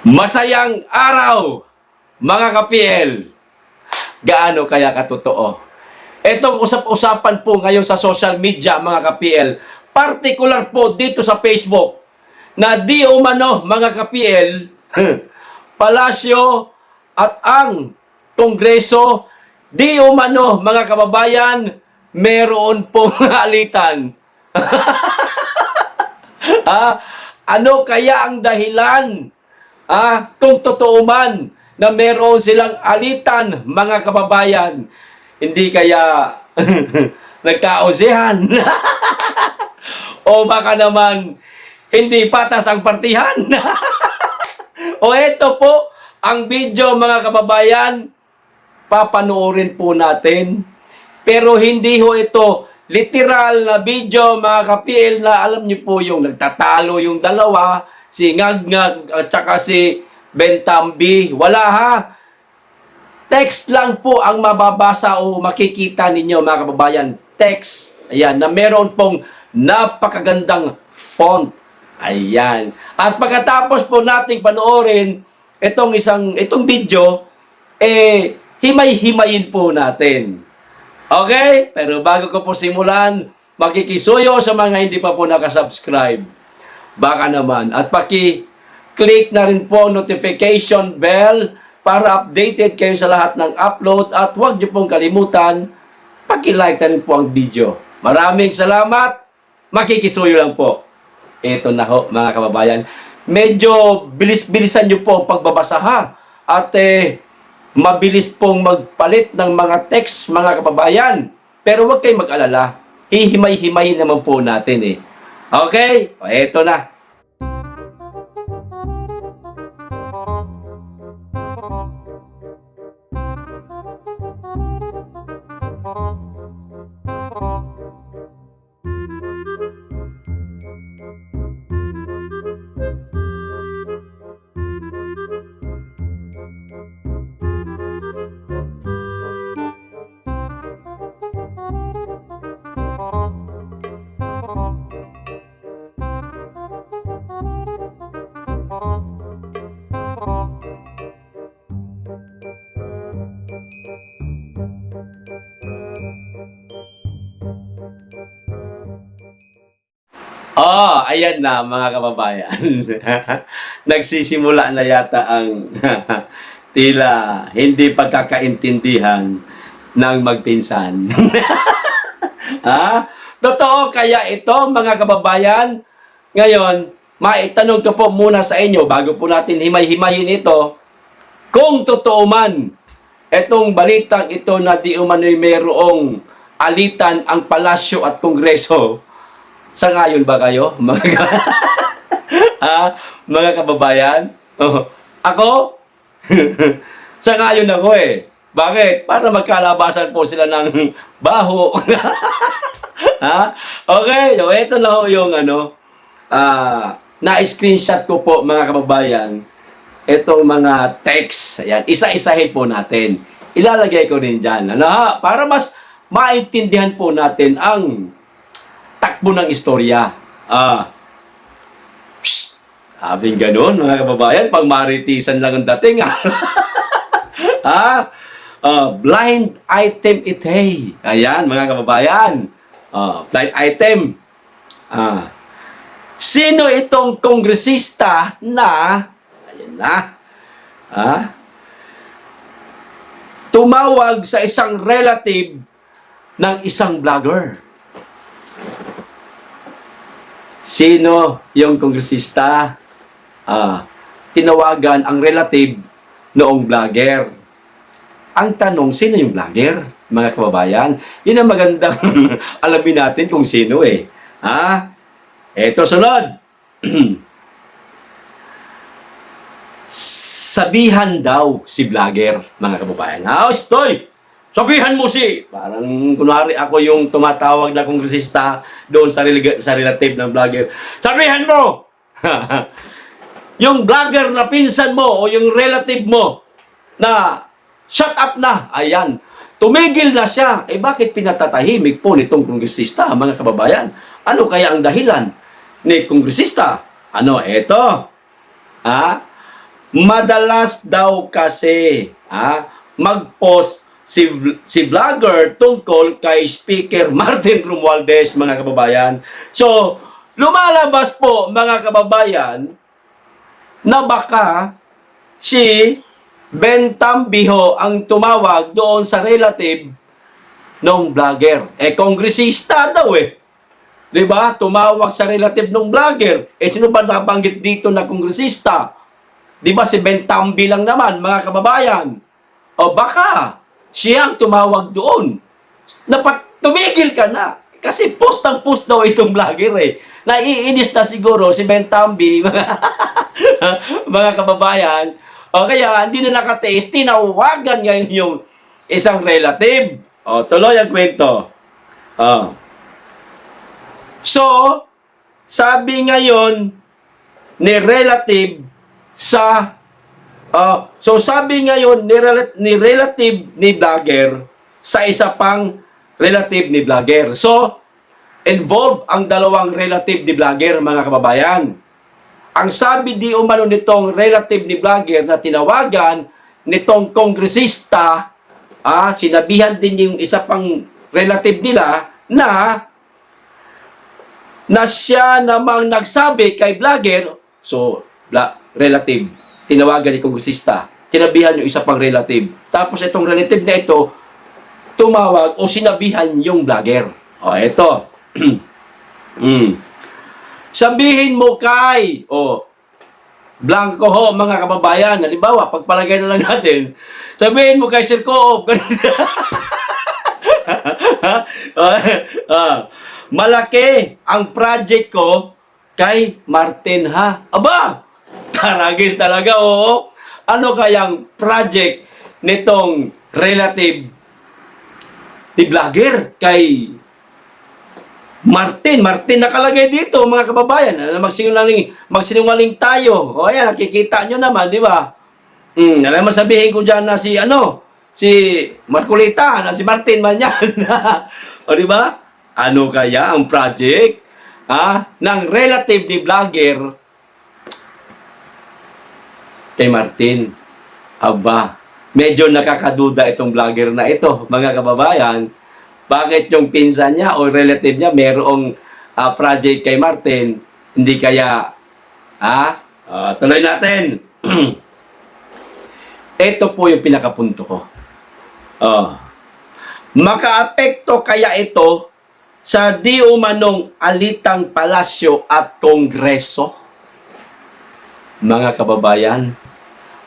Masayang araw, mga ka-PL. Gaano kaya katotoo? Itong usap-usapan po ngayon sa social media, mga ka-PL, partikular po dito sa Facebook, na di umano, mga ka-PL, palasyo at ang Kongreso, di umano, mga kababayan, meron pong alitan. Ano kaya ang dahilan? Kung totoo man na meron silang alitan, mga kababayan, hindi kaya nagkaosihan? O baka naman hindi patas ang partihan? O eto po ang video, mga kababayan, papanoorin po natin. Pero hindi ho ito literal na video, mga ka-PL, na alam niyo po yung nagtatalo yung dalawa, si Ngag-Ngag at saka si Bentambi. Wala ha. Text lang po ang mababasa o makikita ninyo, mga kababayan. Text. Ayan, na meron pong napakagandang font. Ayan. At pagkatapos po nating panoorin itong video, himay-himayin po natin. Okay? Pero bago ko po simulan, makikisuyo sa mga hindi pa po nakasubscribe. Baka naman. At paki-click na rin po notification bell para updated kayo sa lahat ng upload. At huwag niyo pong kalimutan, paki-like na rin po ang video. Maraming salamat. Makikisuyo lang po. Ito na ho, mga kababayan. Medyo bilis-bilisan niyo po ang pagbabasa ha. At mabilis pong magpalit ng mga text, mga kababayan. Pero huwag kayong mag-alala. Hihimay-himayin naman po natin Okay? O, eto na. Ayan na, mga kababayan. Nagsisimula na yata ang tila hindi pagkakaintindihan ng magpinsan. Totoo kaya ito, mga kababayan? Ngayon, maitanong ko po muna sa inyo, bago po natin himay-himayin ito, kung totoo man itong balitang ito na di umano'y mayroong alitan ang palasyo at kongreso. Sangayon ba kayo, mga kababayan? Ako? Sangayon ako Bakit? Para magkalabasan po sila ng baho. Okay, so ito na ho yung na-screenshot ko po, mga kababayan. Itong mga text. Ayan, isa-isahin po natin. Ilalagay ko rin dyan. Para mas maintindihan po natin ang takbo ng istorya. Sabing ganun, mga kababayan, pang maritisan lang ang dating. Blind item ite. Ayan, mga kababayan. Blind item. Sino itong kongresista na, ayan na, tumawag sa isang relative ng isang vlogger? Sino yung kongresista tinawagan ang relative noong vlogger? Ang tanong, sino yung vlogger, mga kababayan? Yun ang magandang alamin natin kung sino Eto, sunod. Sabihan daw si vlogger, mga kababayan. Stoy! Sabihan mo parang kunwari ako yung tumatawag na kongresista doon sa relative ng vlogger. Sabihan mo! Yung vlogger na pinsan mo o yung relative mo na shut up na. Ayan. Tumigil na siya. Bakit pinatatahimik po nitong kongresista, mga kababayan? Ano kaya ang dahilan ni kongresista? Eto. Madalas daw kasi mag-post si vlogger tungkol kay Speaker Martin Romualdez, mga kababayan. So, lumalabas po, mga kababayan, na baka si Ben Tambiho ang tumawag doon sa relative ng vlogger. Kongresista daw eh. 'Di ba? Tumawag sa relative ng vlogger. Sino ba nabanggit dito na kongresista? 'Di ba si Ben Tambi lang naman, mga kababayan? O baka siya ang tumawag doon. Tumigil ka na. Kasi post daw itong vlogger eh. Naiinis na siguro si Ben Tambi, mga kababayan. O kaya, hindi na nakatiis, tinawagan ngayon yung isang relative. O, tuloy ang kwento. So, sabi ngayon ni relative ni relative ni vlogger sa isa pang relative ni vlogger. So, involved ang dalawang relative ni vlogger, mga kababayan. Ang sabi di umano nitong relative ni vlogger na tinawagan nitong kongresista, sinabihan din yung isa pang relative nila na siya namang nagsabi kay vlogger. So, relative, tinawagan ni kongresista, sinabihan yung isa pang relative. Tapos itong relative na ito, tumawag o sinabihan yung vlogger. O, ito. Sabihin mo kay, blanco ho, mga kababayan, halimbawa, pagpalagay na lang natin, sabihin mo kay Sir Coop, malaki ang project ko kay Martin, ha? Aba, karagis talaga, oo. Ano kayang project nitong relative ni vlogger kay Martin nakalagay dito, mga kababayan. Magsinungaling tayo. O ayan, nakikita nyo naman, di ba? Alam mo, sabihin ko dyan na si Marcolita, na si Martin man yan. O di ba? Ano kaya ang project ng relative ni vlogger kay Martin? Aba, medyo nakakaduda itong vlogger na ito, mga kababayan. Bakit yung pinsan niya o relative niya merong project kay Martin? Hindi kaya, tuloy natin. Ito po yung pinakapunto ko. Makaapekto kaya ito sa di umanong alitang palasyo at kongreso? Mga kababayan,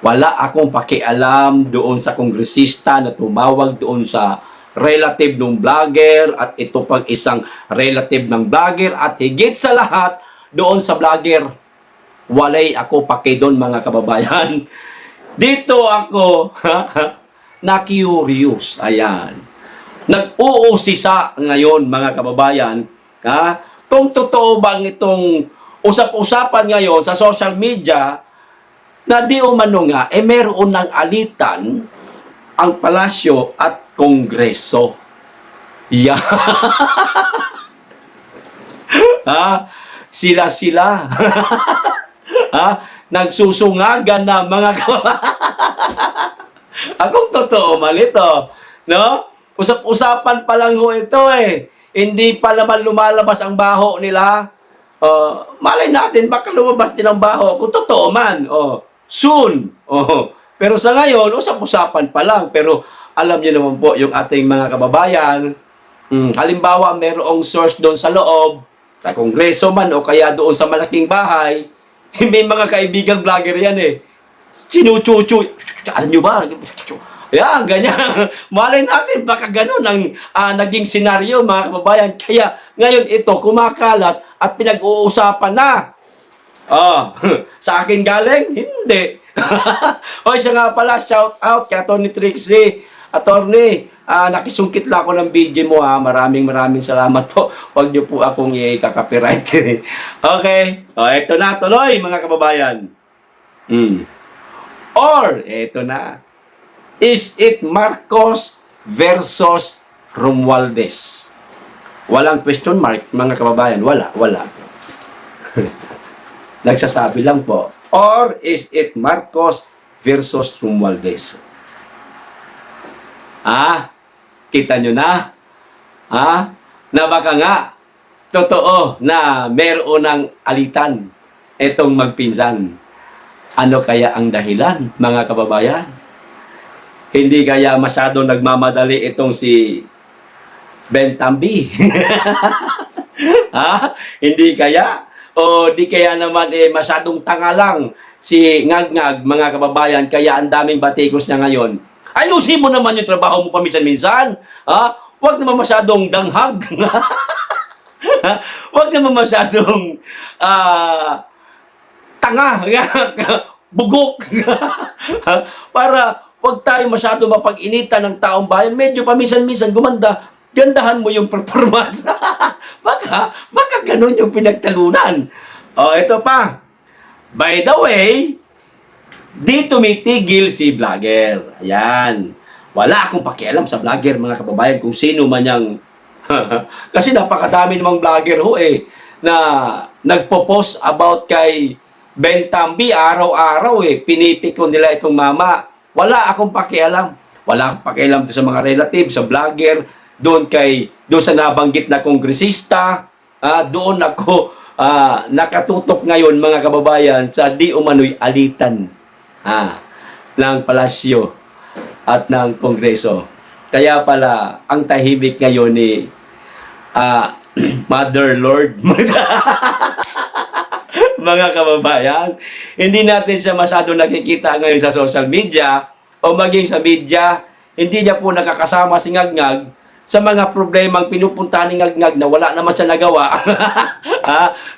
wala akong pakialam doon sa kongresista na tumawag doon sa relative ng vlogger at ito pang isang relative ng vlogger at higit sa lahat doon sa vlogger. Walay ako paki doon, mga kababayan. Dito ako na-curious. Ayan. Nag-uusisa ngayon, mga kababayan, kung totoo bang itong usap-usapan ngayon sa social media na di umano nga, meron ng alitan ang palasyo at kongreso. Yeah. Sila. Nagsusungagan na, mga akong totoo man ito. No? Usap-usapan pa lang ho ito eh. Hindi pa naman lumalabas ang baho nila. Malay natin, baka lumabas din ang baho. Kung totoo man. Soon. Pero sa ngayon, usap-usapan pa lang. Pero alam niyo naman po, yung ating mga kababayan, halimbawa, mayroong source doon sa loob, sa kongreso man, o kaya doon sa malaking bahay, may mga kaibigang vlogger yan eh. Sinuchuchu. Alam niyo ba? Yan, ganyan. Malay natin, baka ganun ang naging senaryo, mga kababayan. Kaya ngayon ito, kumakalat at pinag-uusapan na. Sa akin galing? Hindi. O, siya nga pala, shout out kay Atty. Trixie. Attorney, nakisungkit lang ako ng video mo, ha. Maraming salamat po. Huwag niyo po akong i-copyright. Okay. Ito na, tuloy, mga kababayan. Or, ito na. Is it Marcos versus Romualdez? Walang question mark, mga kababayan. Wala. Nagsasabi lang po. Or is it Marcos versus Romualdez? Kita nyo na? Na baka nga, totoo na meron ng alitan itong magpinsan. Ano kaya ang dahilan, mga kababayan? Hindi kaya masyadong nagmamadali itong si Ben Tambi? Hindi kaya? O di kaya naman masyadong tanga lang si Ngag-Ngag, mga kababayan, kaya ang daming batikos niya ngayon. Ayusin mo naman yung trabaho mo paminsan-minsan. Huwag naman masyadong danghag. Huwag naman masyadong tanga, bugok. Para huwag tayo masyadong mapag-initan ng taong bayan. Medyo paminsan-minsan gumanda. Gandahan mo yung performance. baka ganun yung pinagtalunan. Ito pa. By the way, di tumitigil si vlogger. Ayan. Wala akong pakialam sa vlogger, mga kababayan, kung sino man yang kasi napakadami namang vlogger na nagpo-post about kay Ben Tambi araw-araw pinipiko nila itong mama. Wala akong pakialam. Wala akong pakialam sa mga relative, sa vlogger, doon sa nabanggit na kongresista, doon ako nakatutok ngayon, mga kababayan, sa di umano'y alitan ng palasyo at ng kongreso. Kaya pala, ang tahimik ngayon ni Mother Lord. Mga kababayan, hindi natin siya masyado nakikita ngayon sa social media o maging sa media. Hindi niya po nakakasama si Ngag-Ngag sa mga problemang pinupuntahan ni Ngag-Ngag na wala naman siya nagawa.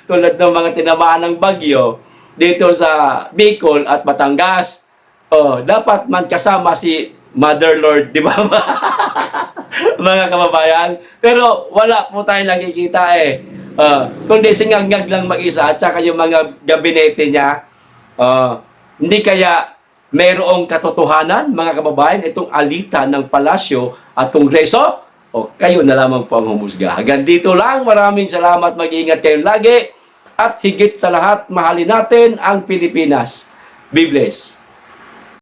Tulad ng mga tinamaan ng bagyo dito sa Bicol at Batangas. Dapat man kasama si Mother Lord, di ba? Mga kababayan. Pero wala po tayong nakikita kundi si Ngag-Ngag lang mag-isa at saka yung mga gabinete niya. Hindi kaya mayroong katotohanan, mga kababayan, itong alitan ng palasyo at kongreso? Kayo na lamang po ang humusga. Hanggang dito lang. Maraming salamat. Mag-iingat kayo lagi. At higit sa lahat, mahalin natin ang Pilipinas. Be blessed.